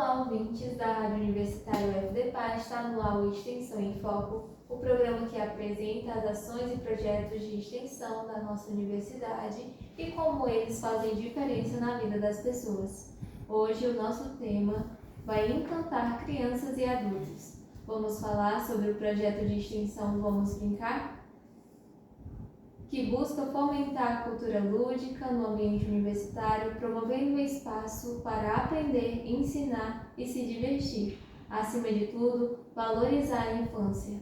Olá, ouvintes da Rádio Universitária UFDPA, está no ar o Extensão em Foco, o programa que apresenta as ações e projetos de extensão da nossa universidade e como eles fazem diferença na vida das pessoas. Hoje o nosso tema vai encantar crianças e adultos. Vamos falar sobre o projeto de extensão Vamos Brincar? Que busca fomentar a cultura lúdica no ambiente universitário, promovendo um espaço para aprender, ensinar e se divertir. Acima de tudo, valorizar a infância.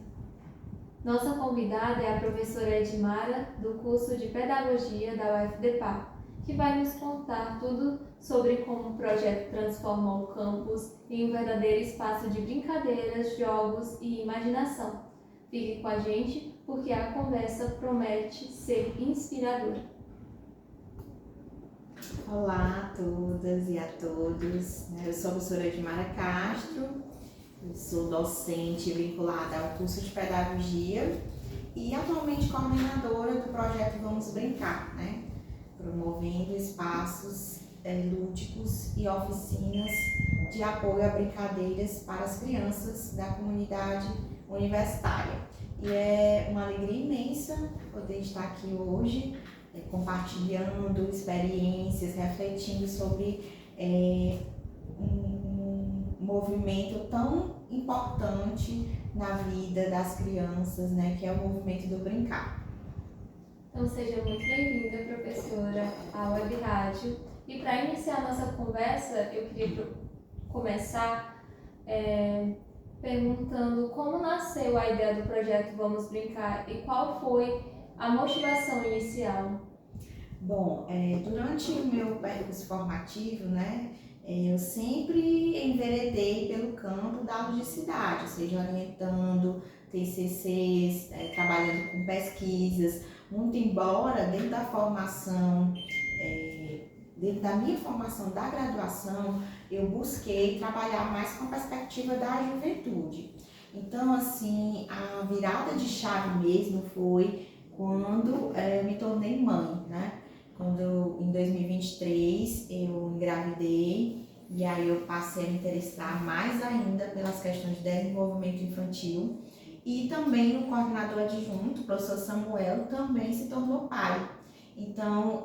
Nossa convidada é a professora Edmara, do curso de Pedagogia da UFDPA, que vai nos contar tudo sobre como o projeto transforma o campus em um verdadeiro espaço de brincadeiras, jogos e imaginação. Fique com a gente, porque a conversa promete ser inspiradora. Olá a todas e a todos, eu sou a professora Edmara Castro, eu sou docente vinculada ao curso de Pedagogia e atualmente coordenadora do projeto Vamos Brincar, promovendo espaços lúdicos e oficinas de apoio a brincadeiras para as crianças da comunidade universitária. E é uma alegria imensa poder estar aqui hoje, compartilhando experiências, refletindo sobre um movimento tão importante na vida das crianças, que é o movimento do brincar. Então seja muito bem-vinda, professora, à Web Rádio. E para iniciar a nossa conversa, eu queria começar perguntando como nasceu a ideia do projeto Vamos Brincar e qual foi a motivação inicial. Bom, durante o meu percurso formativo, eu sempre enveredei pelo campo da ludicidade, seja orientando TCCs, trabalhando com pesquisas, muito embora dentro da formação, dentro da minha formação da graduação, eu busquei trabalhar mais com a perspectiva da juventude. Então, assim, a virada de chave mesmo foi quando eu me tornei mãe, Quando em 2023 eu engravidei e aí eu passei a me interessar mais ainda pelas questões de desenvolvimento infantil e também o coordenador adjunto, o professor Samuel, também se tornou pai. Então,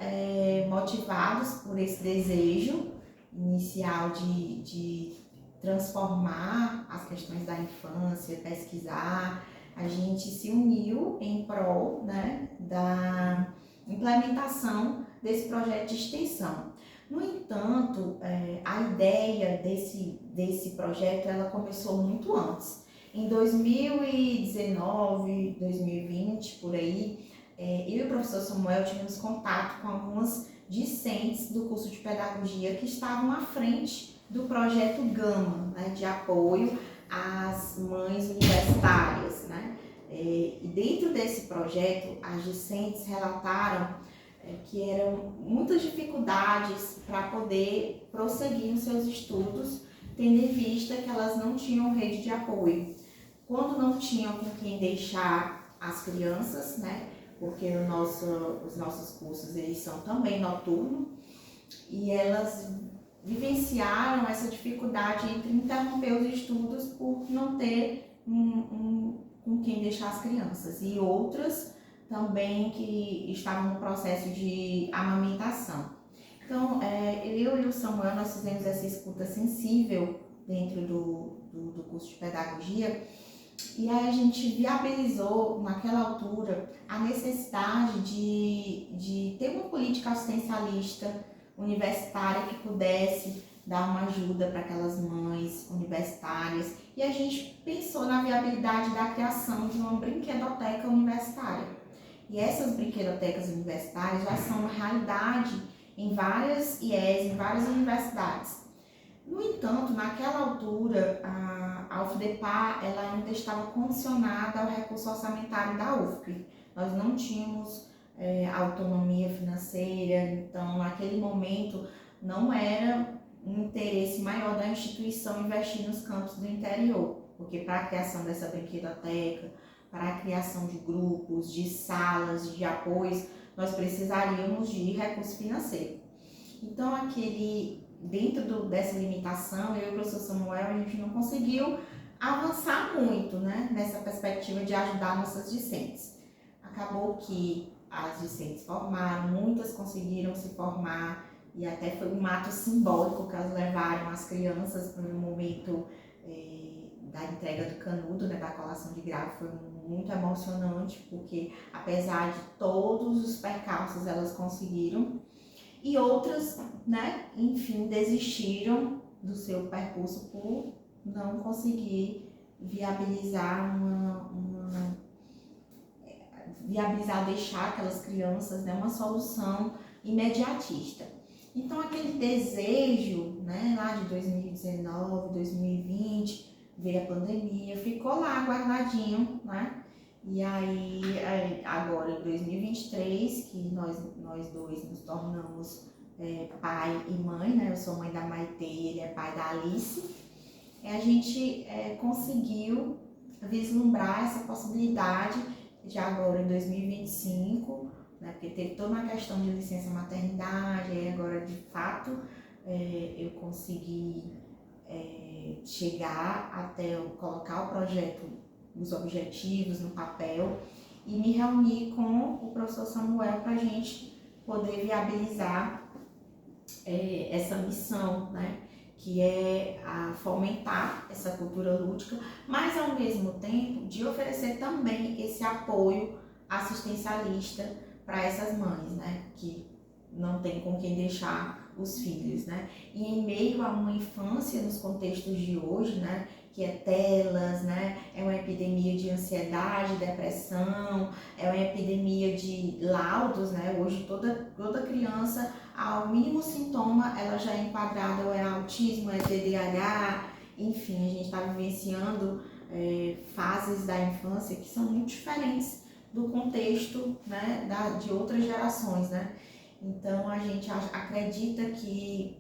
motivados por esse desejo inicial de transformar as questões da infância, pesquisar, a gente se uniu em prol da implementação desse projeto de extensão. No entanto, a ideia desse projeto ela começou muito antes. Em 2019, 2020, por aí, eu e o professor Samuel tivemos contato com algumas discentes do curso de Pedagogia que estavam à frente do projeto Gama, de apoio às mães universitárias, E dentro desse projeto, as discentes relataram que eram muitas dificuldades para poder prosseguir nos seus estudos, tendo em vista que elas não tinham rede de apoio. Quando não tinham com quem deixar as crianças, porque os nossos cursos eles são também noturnos, e elas vivenciaram essa dificuldade entre interromper os estudos por não ter com quem deixar as crianças, e outras também que estavam no processo de amamentação. Então, eu e o Samuel, nós fizemos essa escuta sensível dentro do curso de Pedagogia, e aí a gente viabilizou, naquela altura, a necessidade de ter uma política assistencialista universitária que pudesse dar uma ajuda para aquelas mães universitárias. E a gente pensou na viabilidade da criação de uma brinquedoteca universitária. E essas brinquedotecas universitárias já são uma realidade em várias IES, em várias universidades. No entanto, naquela altura, a UFDPA ela ainda estava condicionada ao recurso orçamentário da UFP. Nós não tínhamos autonomia financeira, então naquele momento não era um interesse maior da instituição investir nos campos do interior, porque para a criação dessa brinquedoteca, para a criação de grupos, de salas, de apoios, nós precisaríamos de recurso financeiro. Então dentro dessa limitação, eu e o professor Samuel, a gente não conseguiu avançar muito, né, nessa perspectiva de ajudar nossas discentes. Acabou que as discentes formaram, muitas conseguiram se formar, e até foi um ato simbólico que elas levaram as crianças para o momento da entrega do canudo, né, da colação de grau. Foi muito emocionante, porque apesar de todos os percalços, elas conseguiram. E outras, né, enfim, desistiram do seu percurso por não conseguir viabilizar deixar aquelas crianças, né, uma solução imediatista. Então aquele desejo, né, lá de 2019, 2020, veio a pandemia, ficou lá guardadinho, né? E aí agora em 2023, que nós dois nos tornamos pai e mãe, né? Eu sou mãe da Maitê e ele é pai da Alice. A gente conseguiu vislumbrar essa possibilidade de agora em 2025, né, porque teve toda uma questão de licença maternidade, e agora de fato eu consegui chegar até colocar o projeto, os objetivos no papel e me reunir com o professor Samuel para a gente poder viabilizar essa missão, né, que é fomentar essa cultura lúdica, mas ao mesmo tempo de oferecer também esse apoio assistencialista para essas mães, né, que não tem com quem deixar os filhos, né? E em meio a uma infância nos contextos de hoje, né, que é telas, né, é uma epidemia de ansiedade, depressão, é uma epidemia de laudos, né? Hoje toda criança, ao mínimo sintoma, ela já é enquadrada, ou é autismo, é TDAH, enfim, a gente está vivenciando fases da infância que são muito diferentes do contexto, né, de outras gerações, né? Então a gente acredita que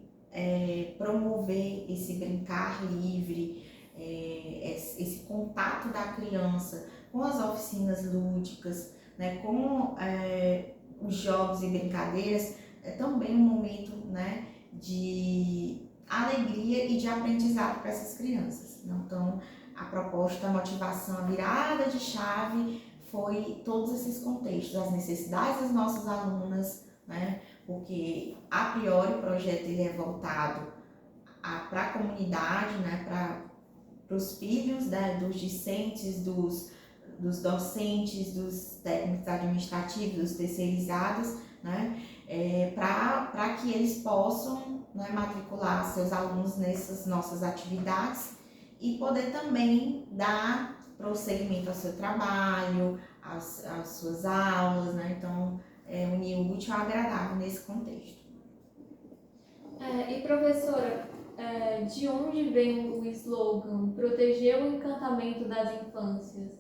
promover esse brincar livre, esse contato da criança com as oficinas lúdicas, né, com os jogos e brincadeiras, é também um momento, né, de alegria e de aprendizado para essas crianças. Então a proposta, a motivação, a virada de chave foi todos esses contextos, as necessidades das nossas alunas, né? Porque a priori o projeto ele é voltado para a comunidade, né? Para os filhos, né? Dos discentes, dos docentes, dos técnicos administrativos, dos terceirizados, né? Para que eles possam, né, matricular seus alunos nessas nossas atividades e poder também dar prosseguimento ao seu trabalho, às suas aulas, né? Então, unir o útil ao agradável nesse contexto. E professora, de onde vem o slogan proteger o encantamento das infâncias?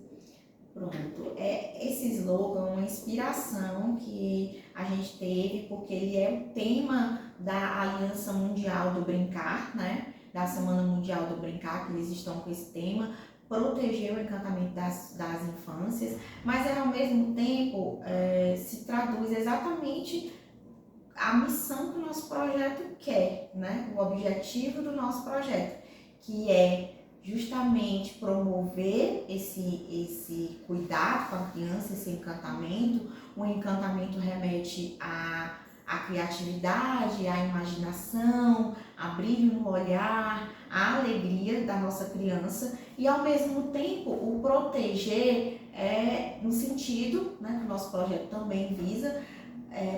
Pronto, esse slogan é uma inspiração que a gente teve, porque ele é o tema da Aliança Mundial do Brincar, né? Da Semana Mundial do Brincar, que eles estão com esse tema, proteger o encantamento das infâncias, mas ao mesmo tempo se traduz exatamente a missão que o nosso projeto quer, né? O objetivo do nosso projeto, que é justamente promover esse cuidado com a criança, esse encantamento. O encantamento remete à criatividade, à imaginação, a brilho no olhar, a alegria da nossa criança, e ao mesmo tempo o proteger no sentido, né, que o nosso projeto também visa,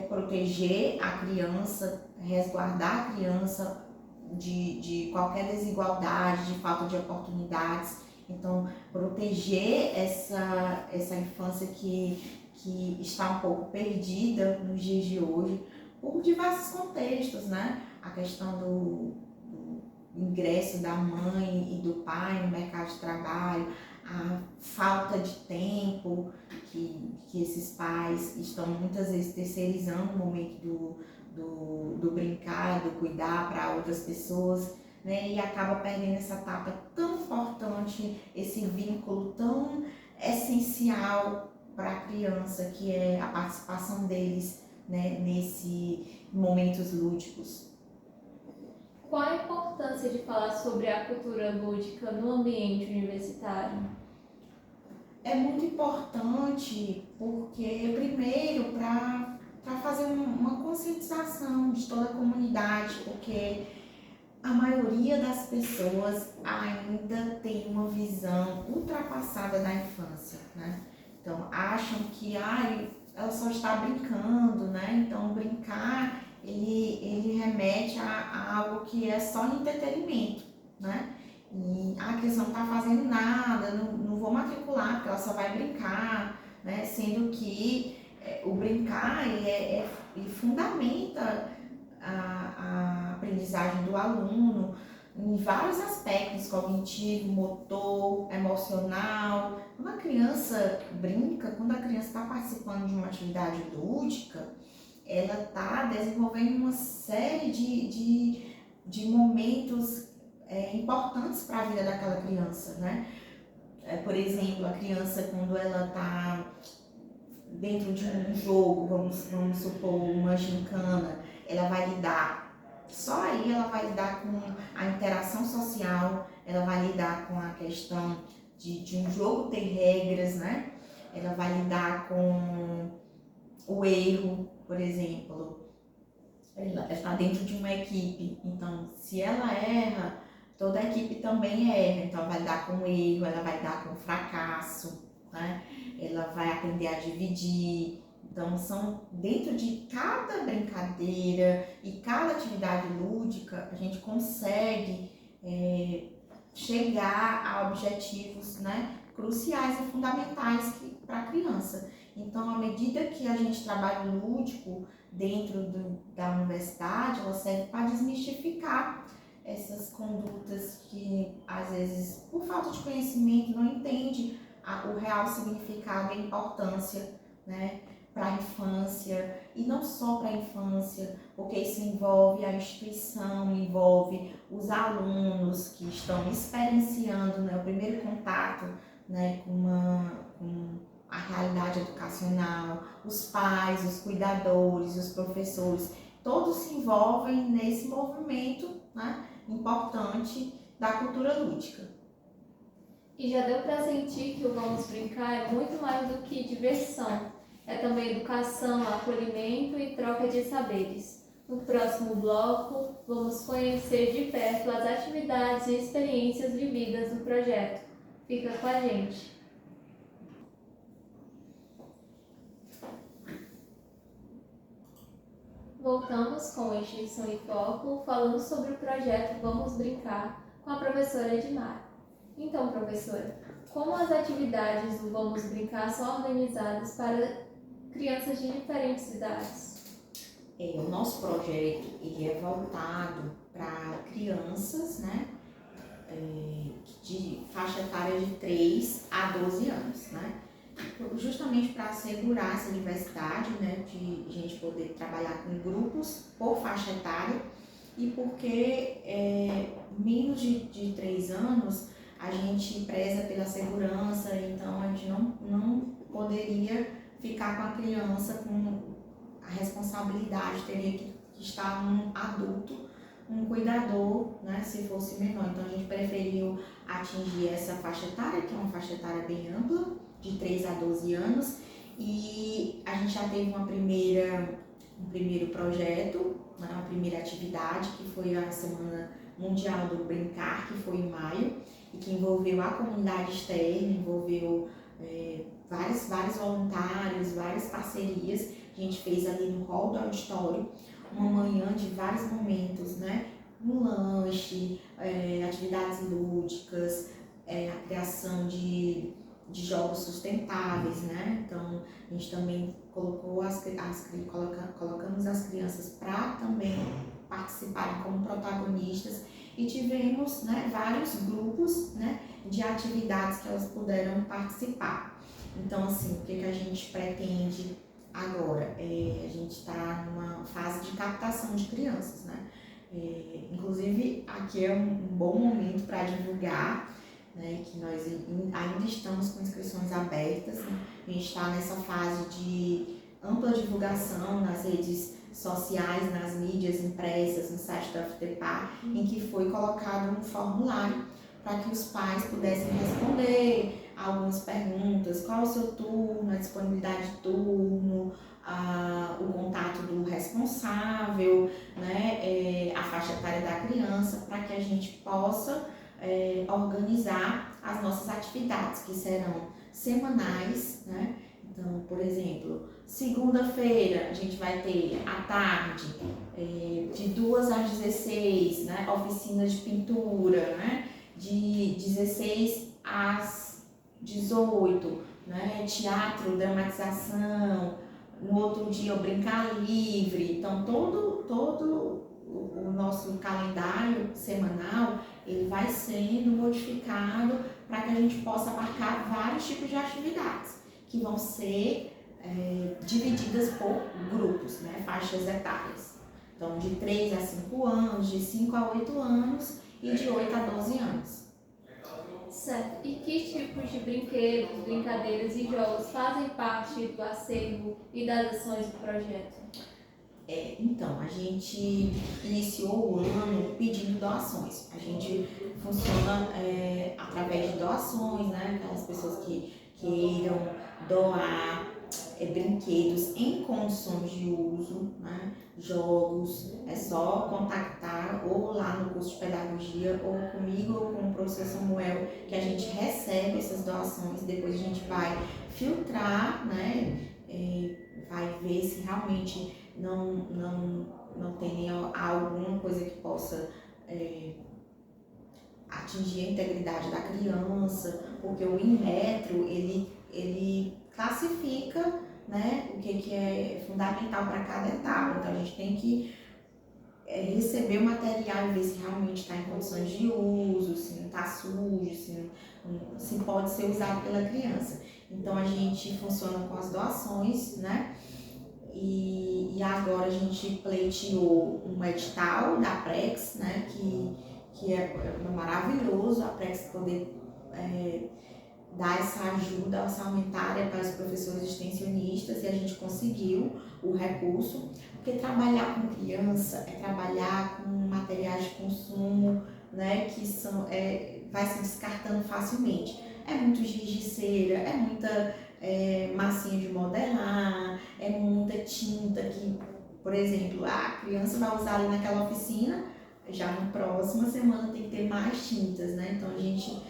proteger a criança, resguardar a criança de qualquer desigualdade, de falta de oportunidades. Então, proteger essa infância que está um pouco perdida nos dias de hoje, por diversos contextos, né? A questão do ingresso da mãe e do pai no mercado de trabalho, a falta de tempo que esses pais estão muitas vezes terceirizando o momento do brincar, do cuidar para outras pessoas, né? E acaba perdendo essa etapa tão importante, esse vínculo tão essencial para a criança, que é a participação deles, né, nesses momentos lúdicos. Qual a importância de falar sobre a cultura lúdica no ambiente universitário? É muito importante porque, primeiro, para fazer uma conscientização de toda a comunidade, porque a maioria das pessoas ainda tem uma visão ultrapassada da infância, né? Então, acham que ela só está brincando, né? Então, brincar, ele remete a algo que é só entretenimento, né? E a criança não está fazendo nada, não vou matricular porque ela só vai brincar, né? Sendo que o brincar, ele fundamenta a aprendizagem do aluno em vários aspectos, cognitivo, motor, emocional. Quando a criança brinca, quando a criança está participando de uma atividade lúdica, ela está desenvolvendo uma série de momentos importantes para a vida daquela criança, né? Por exemplo, a criança, quando ela está dentro de um jogo, vamos supor, uma gincana, ela vai lidar, só aí ela vai lidar com a interação social, ela vai lidar com a questão de um jogo ter regras, né? Ela vai lidar com o erro, por exemplo. Ela está dentro de uma equipe, então se ela erra, toda a equipe também erra, então ela vai lidar com o erro, ela vai lidar com o fracasso, né? Ela vai aprender a dividir. Então, são dentro de cada brincadeira e cada atividade lúdica, a gente consegue chegar a objetivos, né, cruciais e fundamentais para a criança. Então, à medida que a gente trabalha o lúdico dentro da universidade, ela serve para desmistificar essas condutas que, às vezes, por falta de conhecimento, não entende o real significado e a importância, né, para a infância, e não só para a infância, porque isso envolve a instituição, envolve os alunos que estão experienciando, né, o primeiro contato, né, com a realidade educacional, os pais, os cuidadores, os professores, todos se envolvem nesse movimento, né, importante da cultura lúdica. E já deu para sentir que o Vamos Brincar é muito mais do que diversão. É também educação, acolhimento e troca de saberes. No próximo bloco, vamos conhecer de perto as atividades e experiências vividas no projeto. Fica com a gente! Voltamos com a Extinção em Foco, falando sobre o projeto Vamos Brincar, com a professora Edmar. Então, professora, como as atividades do Vamos Brincar são organizadas para crianças de diferentes idades? O nosso projeto ele é voltado para crianças, né, de faixa etária de 3 a 12 anos, né? Justamente para assegurar essa diversidade, né, de gente poder trabalhar com grupos por faixa etária e porque menos de 3 anos a gente preza pela segurança, então a gente não poderia ficar com a criança com a responsabilidade, teria que estar um adulto, um cuidador, né, se fosse menor. Então a gente preferiu atingir essa faixa etária, que é uma faixa etária bem ampla, de 3 a 12 anos, e a gente já teve um primeiro projeto, né, uma primeira atividade, que foi a Semana Mundial do Brincar, que foi em maio, e que envolveu a comunidade externa, envolveu vários voluntários, várias parcerias. A gente fez ali no hall do auditório uma manhã de vários momentos, né? Um lanche, atividades lúdicas, a criação de jogos sustentáveis, né? Então, a gente também colocamos as crianças para também participarem como protagonistas e tivemos, né, vários grupos, né, de atividades que elas puderam participar. Então, assim, o que a gente pretende agora? A gente está numa fase de captação de crianças, né? Inclusive, aqui é um bom momento para divulgar, né, que nós ainda estamos com inscrições abertas, né? A gente está nessa fase de ampla divulgação nas redes sociais, nas mídias impressas, no site da UFDPAR, em que foi colocado um formulário para que os pais pudessem responder algumas perguntas: qual é o seu turno, a disponibilidade de turno, o contato do responsável, né, a faixa etária da criança, para que a gente possa organizar as nossas atividades, que serão semanais, né? Então, por exemplo, segunda-feira a gente vai ter à tarde, de 2 às 16, né, oficinas de pintura, né, de 16 às 18, né, teatro, dramatização, no outro dia o brincar livre. Então, todo o nosso calendário semanal, ele vai sendo modificado para que a gente possa abarcar vários tipos de atividades, que vão ser divididas por grupos, né, faixas etárias. Então, de 3 a 5 anos, de 5 a 8 anos e de 8 a 12 anos. Certo. E que tipos de brinquedos, brincadeiras e jogos fazem parte do acervo e das ações do projeto? Então, a gente iniciou o ano pedindo doações. A gente funciona através de doações, né? Aquelas pessoas que queiram doar brinquedos em condições de uso, né? Jogos, é só contactar ou lá no curso de pedagogia ou comigo ou com o professor Samuel, que a gente recebe essas doações. Depois a gente vai filtrar, né? Vai ver se realmente não tem alguma coisa que possa atingir a integridade da criança, porque o Inmetro, ele classifica, né, o que é fundamental para cada etapa. Então a gente tem que receber o material e ver se realmente está em condições de uso, se não está sujo, se pode ser usado pela criança. Então a gente funciona com as doações, né? E agora a gente pleiteou um edital da Prex, né, que é maravilhoso a Prex poder dar essa ajuda orçamentária para os professores extensionistas, e a gente conseguiu o recurso, porque trabalhar com criança é trabalhar com materiais de consumo, né, que vai se descartando facilmente. É muito giz de cera, é muita massinha de modelar, é muita tinta que, por exemplo, a criança vai usar ali naquela oficina, já na próxima semana tem que ter mais tintas, né? Então a gente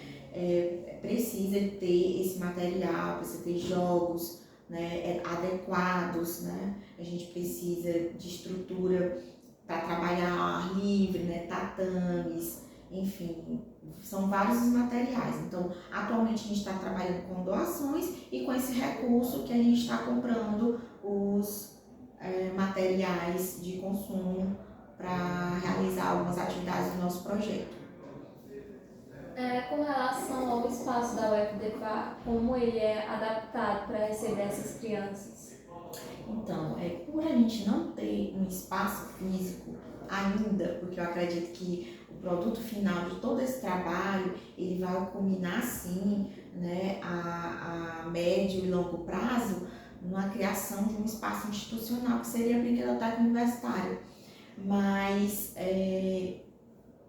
precisa ter esse material, precisa ter jogos, né, adequados, né? A gente precisa de estrutura para trabalhar ao ar livre, né? Tatames, enfim, são vários os materiais. Então, atualmente a gente está trabalhando com doações e com esse recurso que a gente está comprando os materiais de consumo para realizar algumas atividades do nosso projeto. Com relação ao espaço da UFDPAR, como ele é adaptado para receber essas crianças? Então, por a gente não ter um espaço físico ainda, porque eu acredito que o produto final de todo esse trabalho, ele vai culminar sim, né, a médio e longo prazo, na criação de um espaço institucional, que seria a Brinquedoteca Universitária. Mas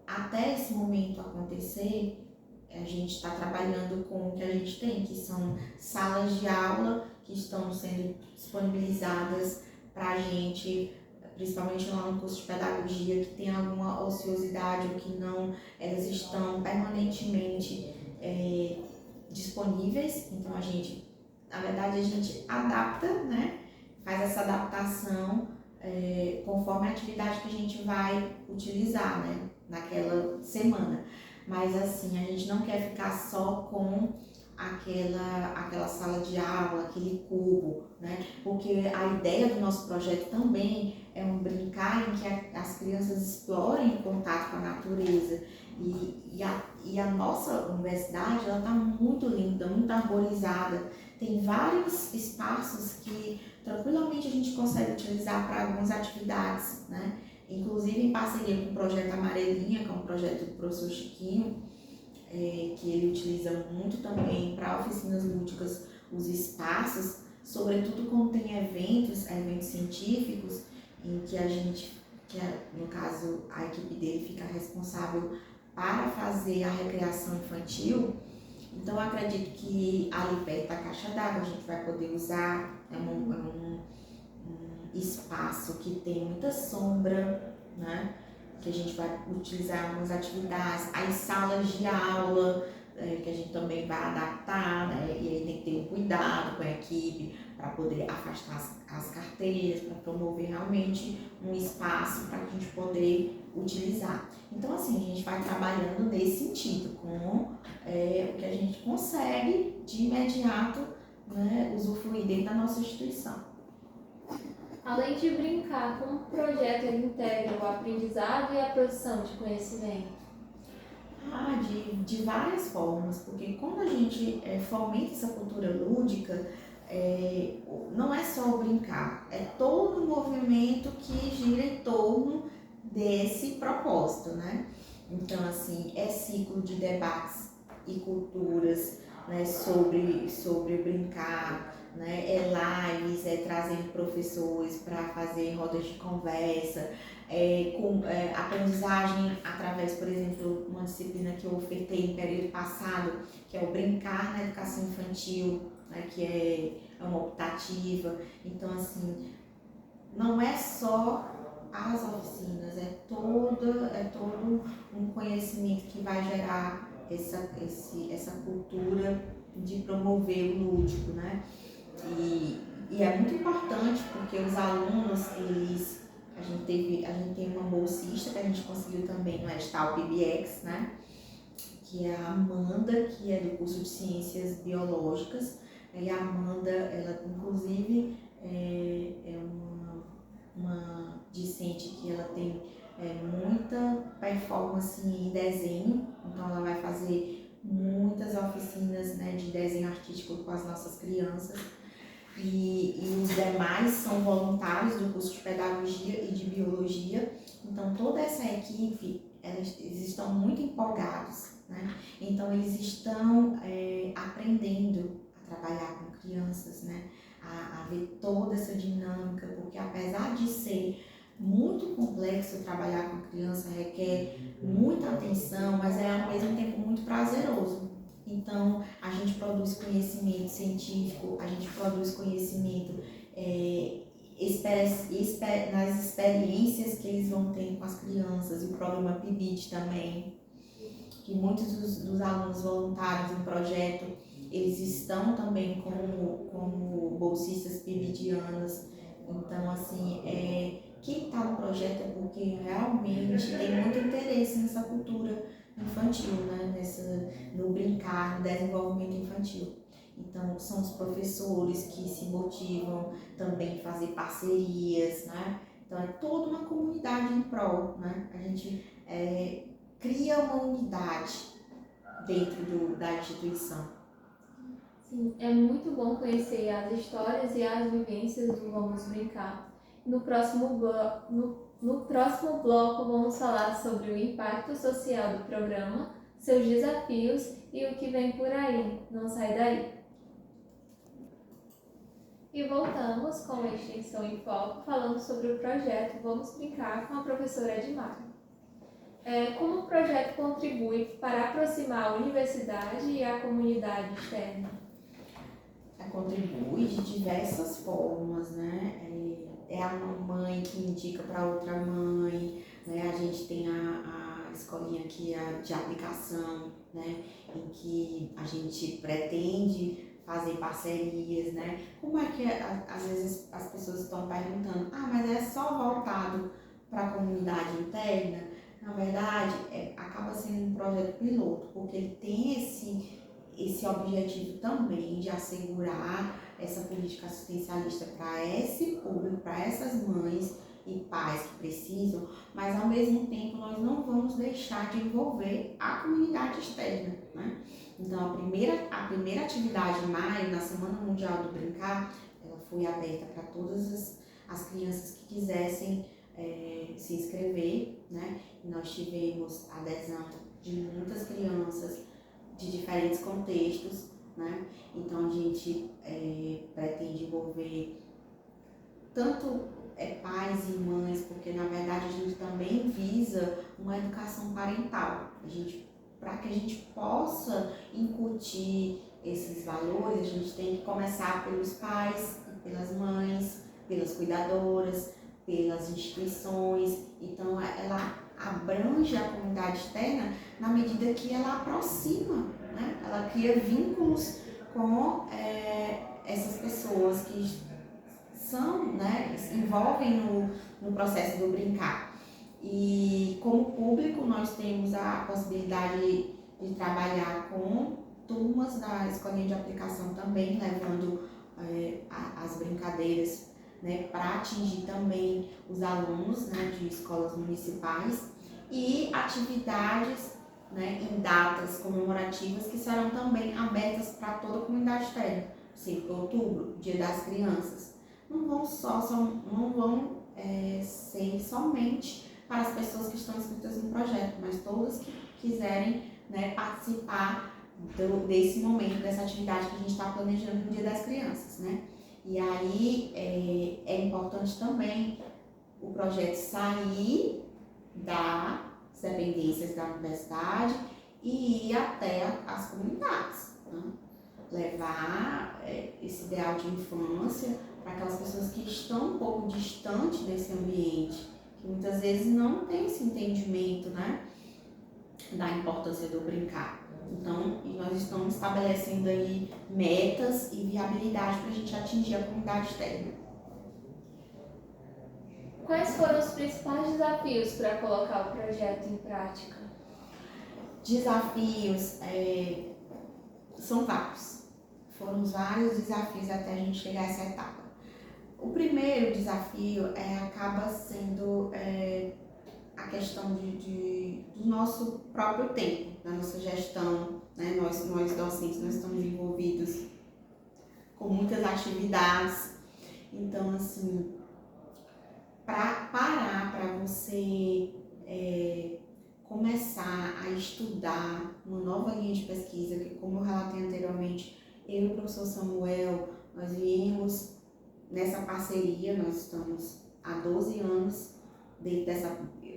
até esse momento acontecer, a gente está trabalhando com o que a gente tem, que são salas de aula que estão sendo disponibilizadas para a gente, principalmente lá no curso de pedagogia, que tem alguma ociosidade ou que não, elas estão permanentemente disponíveis. Então a gente, na verdade, a gente adapta, né? Faz essa adaptação conforme a atividade que a gente vai utilizar, né, naquela semana. Mas assim, a gente não quer ficar só com aquela sala de aula, aquele cubo, né? Porque a ideia do nosso projeto também é um brincar em que as crianças explorem o contato com a natureza. E a nossa universidade, ela está muito linda, muito arborizada. Tem vários espaços que tranquilamente a gente consegue utilizar para algumas atividades, né? Inclusive em parceria com o projeto Amarelinha, que é um projeto do professor Chiquinho, que ele utiliza muito também para oficinas lúdicas os espaços, sobretudo quando tem eventos científicos, em que no caso, a equipe dele fica responsável para fazer a recreação infantil. Então, eu acredito que ali perto da caixa d'água a gente vai poder usar, um espaço que tem muita sombra, né? Que a gente vai utilizar algumas atividades, as salas de aula, que a gente também vai adaptar, né? E aí tem que ter um cuidado com a equipe para poder afastar as carteiras, para promover realmente um espaço para a gente poder utilizar. Então, assim, a gente vai trabalhando nesse sentido, com o que a gente consegue de imediato, né, usufruir dentro da nossa instituição. Além de brincar, como o projeto integra o aprendizado e a produção de conhecimento? De várias formas, porque quando a gente fomenta essa cultura lúdica, não é só o brincar, é todo um movimento que gira em torno desse propósito, né? Então, assim, é ciclo de debates e culturas, né, sobre o brincar, né? É lives, trazendo professores para fazer rodas de conversa, com aprendizagem através, por exemplo, uma disciplina que eu ofertei no período passado, que é o brincar na educação infantil, né, que é uma optativa. Então, assim, não é só as oficinas, é todo um conhecimento que vai gerar essa cultura de promover o lúdico, né? E é muito importante porque os alunos, a gente tem uma bolsista que a gente conseguiu também no edital PBX, né? Que é a Amanda, que é do curso de Ciências Biológicas. E a Amanda, ela inclusive é uma discente que ela tem muita performance em desenho, então ela vai fazer muitas oficinas, né, de desenho artístico com as nossas crianças. E os demais são voluntários do curso de Pedagogia e de Biologia. Então, toda essa equipe, eles estão muito empolgados, né? Então, eles estão aprendendo a trabalhar com crianças, né? A ver toda essa dinâmica, porque apesar de ser muito complexo trabalhar com criança, requer muita atenção, mas é ao mesmo tempo muito prazeroso. Então, a gente produz conhecimento científico, a gente produz conhecimento nas experiências que eles vão ter com as crianças, o programa PIBIT também, que muitos dos alunos voluntários do projeto, eles estão também como bolsistas PIBITianas. Então, assim, quem está no projeto é porque realmente tem muito interesse nessa cultura infantil, né? No brincar, no desenvolvimento infantil. Então, são os professores que se motivam também a fazer parcerias, né? Então, é toda uma comunidade em prol, né? A gente cria uma unidade dentro da instituição. Sim, é muito bom conhecer as histórias e as vivências do Vamos Brincar. No próximo bloco, vamos falar sobre o impacto social do programa, seus desafios e o que vem por aí. Não sai daí! E voltamos com a Extensão em Foco, falando sobre o projeto Vamos Brincar com a professora Edmar. Como o projeto contribui para aproximar a universidade e a comunidade externa? Contribui de diversas formas, né? É a mãe que indica para outra mãe, né? A gente tem a escolinha aqui de aplicação, né? Em que a gente pretende fazer parcerias, né? Como é que às vezes as pessoas estão perguntando, mas é só voltado para a comunidade interna? Na verdade, acaba sendo um projeto piloto, porque ele tem esse objetivo também de assegurar essa política assistencialista para esse público, para essas mães e pais que precisam, mas ao mesmo tempo nós não vamos deixar de envolver a comunidade externa, né? Então, a primeira atividade em maio, na Semana Mundial do Brincar, ela foi aberta para todas as crianças que quisessem se inscrever, né? E nós tivemos adesão de muitas crianças de diferentes contextos, né? Então, a gente pretende envolver tanto pais e mães, porque na verdade a gente também visa uma educação parental. Para que a gente possa incutir esses valores, a gente tem que começar pelos pais, pelas mães, pelas cuidadoras, pelas instituições. Então ela abrange a comunidade externa na medida que ela aproxima, né? Ela cria vínculos com essas pessoas que são, né, se envolvem no processo do brincar. E como público nós temos a possibilidade de trabalhar com turmas da escolinha de aplicação também, levando as brincadeiras, né, para atingir também os alunos, né, de escolas municipais, e atividades, né, em datas comemorativas que serão também abertas para toda a comunidade externa. 5 de outubro, Dia das Crianças. Não vão ser somente para as pessoas que estão inscritas no projeto, mas todas que quiserem, né, participar desse momento, dessa atividade que a gente está planejando no Dia das Crianças, né? E aí é importante também o projeto sair das dependências da universidade e ir até as comunidades, né? Levar esse ideal de infância para aquelas pessoas que estão um pouco distantes desse ambiente, que muitas vezes não tem esse entendimento, né, da importância do brincar. Então, nós estamos estabelecendo aí metas e viabilidade para a gente atingir a comunidade externa. Quais foram os principais desafios para colocar o projeto em prática? Desafios são vários. Foram vários desafios até a gente chegar a essa etapa. O primeiro desafio acaba sendo a questão do nosso próprio tempo, da nossa gestão, né? Nós docentes, nós estamos envolvidos com muitas atividades. Então, assim, para você começar a estudar uma nova linha de pesquisa, que como eu relatei anteriormente, eu e o professor Samuel, nós viemos nessa parceria, nós estamos há 12 anos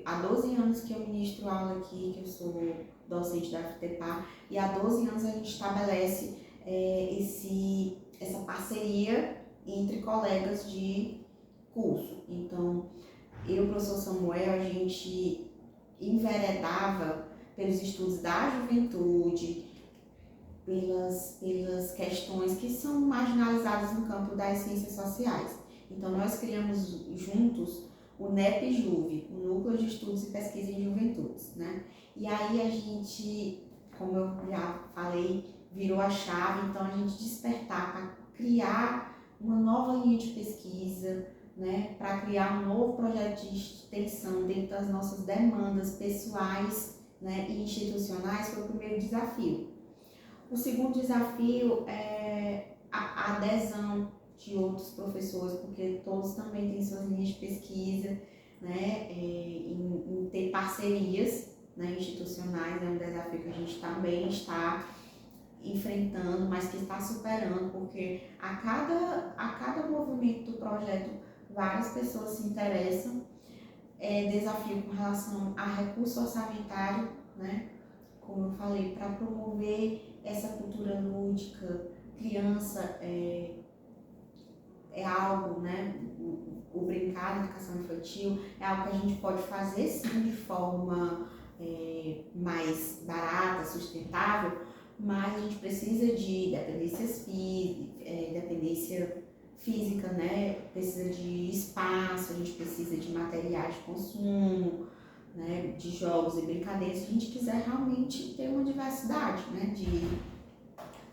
há 12 anos que eu ministro aula aqui, que eu sou docente da FTPA, e há 12 anos a gente estabelece essa parceria entre colegas de curso. Então, eu e o professor Samuel, a gente enveredava pelos estudos da juventude, pelas questões que são marginalizadas no campo das ciências sociais. Então, nós criamos juntos o NEP-JUVE, o Núcleo de Estudos e Pesquisa em Juventudes, né? E aí a gente, como eu já falei, virou a chave, então a gente despertar para criar uma nova linha de pesquisa, né? Para criar um novo projeto de extensão dentro das nossas demandas pessoais, né, e institucionais foi o primeiro desafio. O segundo desafio é a adesão de outros professores, porque todos também têm suas linhas de pesquisa, né, em ter parcerias, né, institucionais, é um desafio que a gente também está enfrentando, mas que está superando, porque a cada movimento do projeto várias pessoas se interessam. Desafio com relação a recurso orçamentário, né, como eu falei, para promover essa cultura lúdica. Criança é algo, né, o brincar na educação infantil é algo que a gente pode fazer sim de forma mais barata, sustentável, mas a gente precisa de dependência física, né, precisa de espaço, a gente precisa de materiais de consumo, né, de jogos e brincadeiras, se a gente quiser realmente ter uma diversidade, né,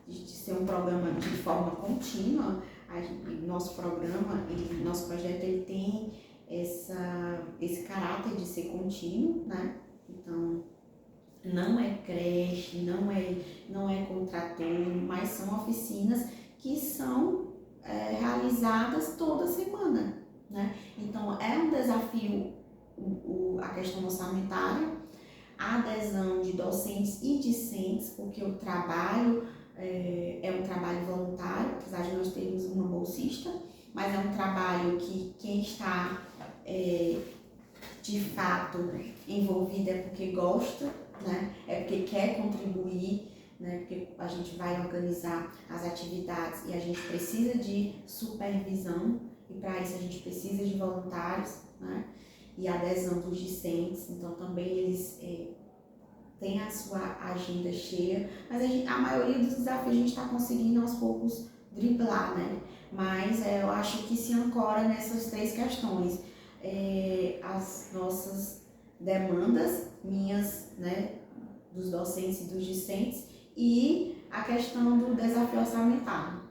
de ser um programa de forma contínua. Nosso programa e nosso projeto ele tem esse caráter de ser contínuo, né? Então, não é creche, não é contraturno, mas são oficinas que são realizadas toda semana, né? Então, é um desafio a questão orçamentária, a adesão de docentes e discentes, porque o trabalho é um trabalho voluntário, apesar de nós termos uma bolsista, mas é um trabalho que quem está de fato envolvido é porque gosta, né? É porque quer contribuir, né? Porque a gente vai organizar as atividades e a gente precisa de supervisão e para isso a gente precisa de voluntários, né? E adesão dos discentes, então também eles têm a sua agenda cheia, mas a maioria dos desafios a gente está conseguindo aos poucos driblar, né? Mas eu acho que se ancora nessas 3 questões. As nossas demandas, minhas, né, dos docentes e dos discentes, e a questão do desafio orçamentário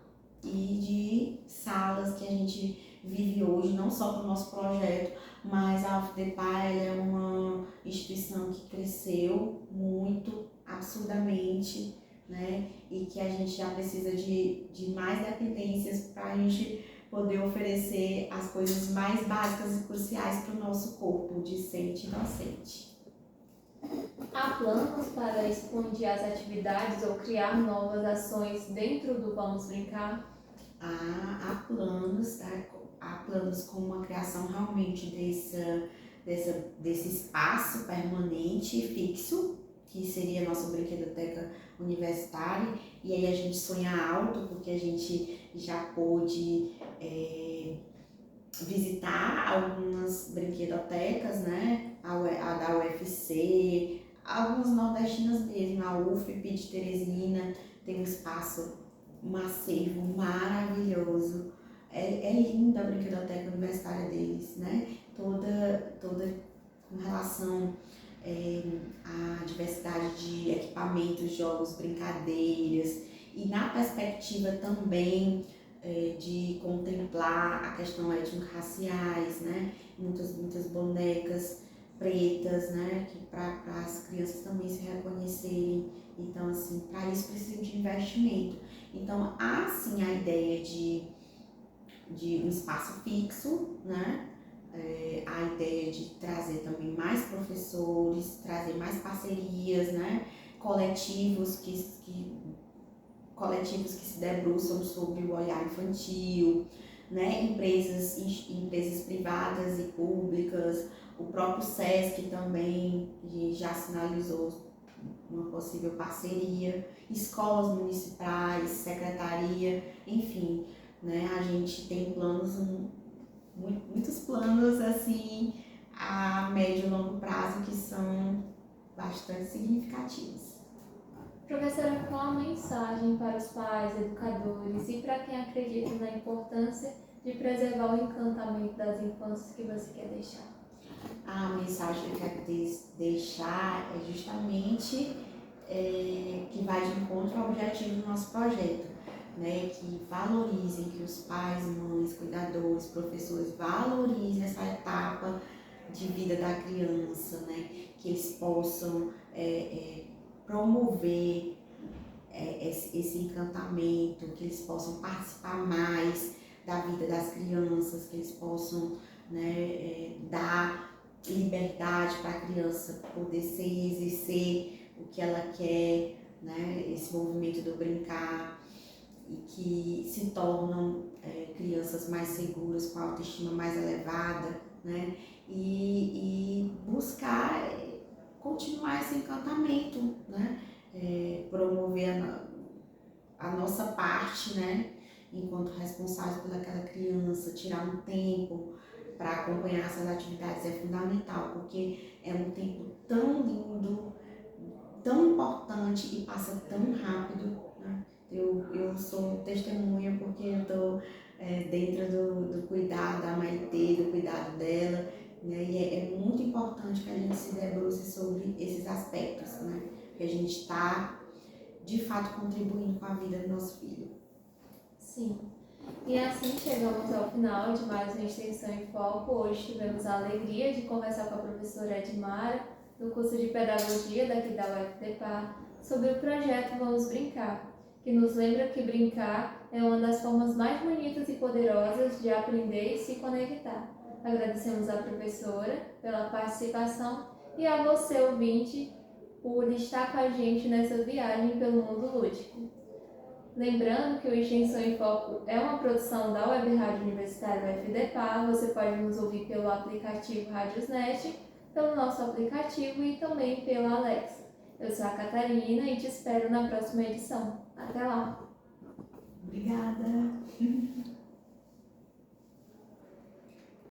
e de salas que a gente vive hoje, não só para o nosso projeto, mas a UFDPA é uma instituição que cresceu muito, absurdamente, né, e que a gente já precisa de mais dependências para a gente poder oferecer as coisas mais básicas e cruciais para o nosso corpo discente e docente. Há planos para expandir as atividades ou criar novas ações dentro do Vamos Brincar? Há planos, tá? Há planos com uma criação realmente desse espaço permanente e fixo, que seria a nossa brinquedoteca universitária, e aí a gente sonha alto, porque a gente já pôde visitar algumas brinquedotecas, né? A da UFC, algumas nordestinas mesmo, a UFP de Teresina tem um espaço, um acervo maravilhoso. É linda a brinquedoteca universitária deles, né? Toda com relação à diversidade de equipamentos, jogos, brincadeiras, e na perspectiva também de contemplar a questão étnico-raciais, né? Muitas bonecas pretas, né? Que para as crianças também se reconhecerem. Então, assim, para isso precisa de investimento. Então, há sim a ideia de um espaço fixo, né? A ideia de trazer também mais professores, trazer mais parcerias, né? Coletivos que se debruçam sobre o olhar infantil, né? Empresas privadas e públicas, o próprio SESC também já sinalizou uma possível parceria, escolas municipais, secretaria, enfim, né? A gente tem planos, muitos planos assim a médio e longo prazo que são bastante significativos. Professora, qual a mensagem para os pais, educadores e para quem acredita na importância de preservar o encantamento das infâncias que você quer deixar? A mensagem que eu quero deixar é justamente que vai de encontro ao objetivo do nosso projeto, né? Que valorizem, que os pais, mães, cuidadores, professores valorizem essa etapa de vida da criança, né? Que eles possam promover esse encantamento, que eles possam participar mais da vida das crianças, que eles possam, né, dar liberdade para a criança poder exercer o que ela quer, né, esse movimento do brincar, e que se tornam crianças mais seguras, com a autoestima mais elevada, né, e buscar continuar esse encantamento, né, promover a nossa parte, né, enquanto responsável pelaquela criança, tirar um tempo para acompanhar essas atividades é fundamental, porque é um tempo tão lindo, tão importante e passa tão rápido, né? Eu sou testemunha porque eu estou dentro do cuidado da Maitê, do cuidado dela, né? E é muito importante que a gente se debruce sobre esses aspectos, né? Que a gente está, de fato, contribuindo com a vida do nosso filho. Sim. E assim chegamos ao final de mais uma Extensão em Foco. Hoje tivemos a alegria de conversar com a professora Edmara, do curso de Pedagogia daqui da UFDPA, sobre o projeto Vamos Brincar, que nos lembra que brincar é uma das formas mais bonitas e poderosas de aprender e se conectar. Agradecemos à professora pela participação e a você, ouvinte, por estar com a gente nessa viagem pelo mundo lúdico. Lembrando que o Extensão em Foco é uma produção da Web Rádio Universitária UFDPA. Você pode nos ouvir pelo aplicativo Radiosnet, pelo nosso aplicativo e também pela Alexa. Eu sou a Catarina e te espero na próxima edição. Até lá! Obrigada!